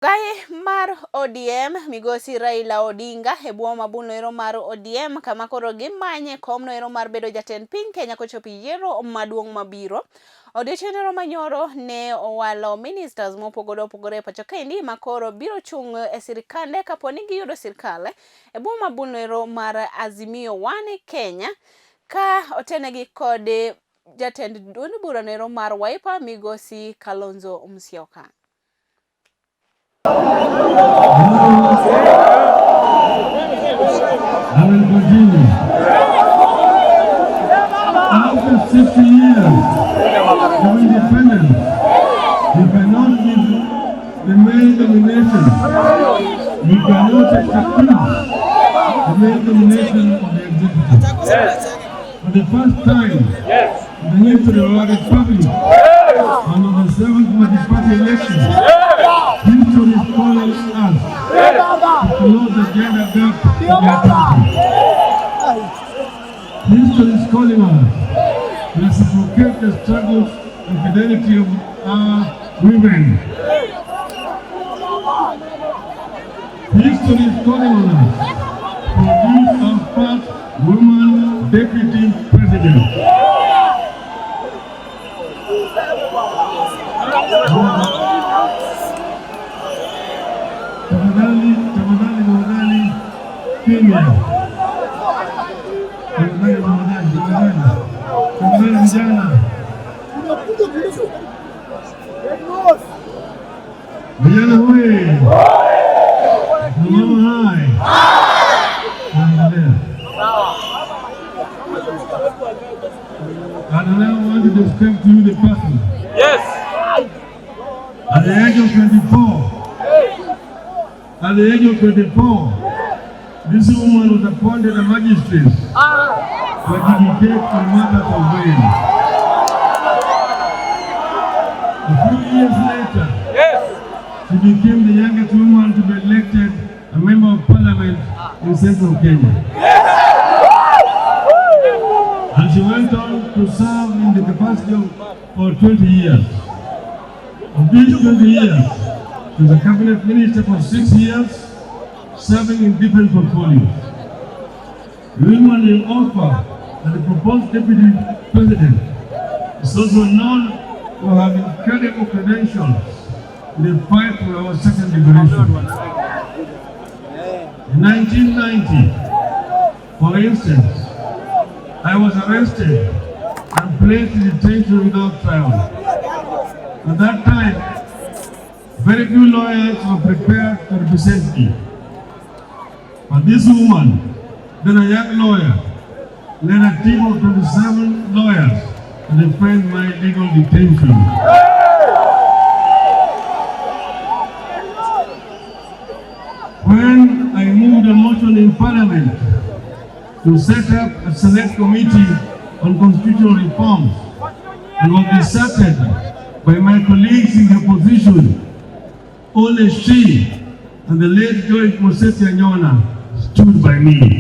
Gaye mar ODM migosi Raila Odinga ebwo mabuno ero mar ODM kama koro gimanye komno ero mar bedo jatend piny Kenya kochopo yiero maduong' mabiro. Odiochieng' manyoro ne owalo ministers mopogore pacho kaendi makoro biro chung' e sirikande kaponi giyudo sirkale ebwo mabuno ero mar Azimio One Kenya ka otenegi kod jatend duond bura ero mar Wiper migosi Kalonzo Musyoka. I will continue. After 60 years of independence, you cannot give the male domination. You cannot excuse the male domination of the executive. For the first time in the history of our republic, on the 7th multi-party election, history is calling us to close the gender gap in our country. History is calling us to reciprocate the struggles and fidelity of our women. History is calling on us to produce our first woman deputy president. Tafadhali kimya. Tafadhali vijana. Vijana hoye. Mama hai. I now want to describe to you the person. Yes. At the age of 24, this woman was appointed a magistrate to adjudicate on matters of will. A few years later, she became the youngest woman to be elected a member of parliament in central Kenya. And she went on to serve in the capacity for 20 years. Of these 20 years, she was a cabinet minister for 6 years, serving in different portfolios. The woman in offer as the proposed deputy president is also known to have incredible credentials in the fight for our second liberation. In 1990, for instance, I was arrested and placed in detention without trial. At that time, very few lawyers were prepared to represent me. But this woman, then a young lawyer, led a team of 27 lawyers to defend my legal detention. When I moved a motion in Parliament to set up a select committee on constitutional reforms and was deserted by my colleagues in the opposition, only she and the late Joy Moseti Anyona stood by me.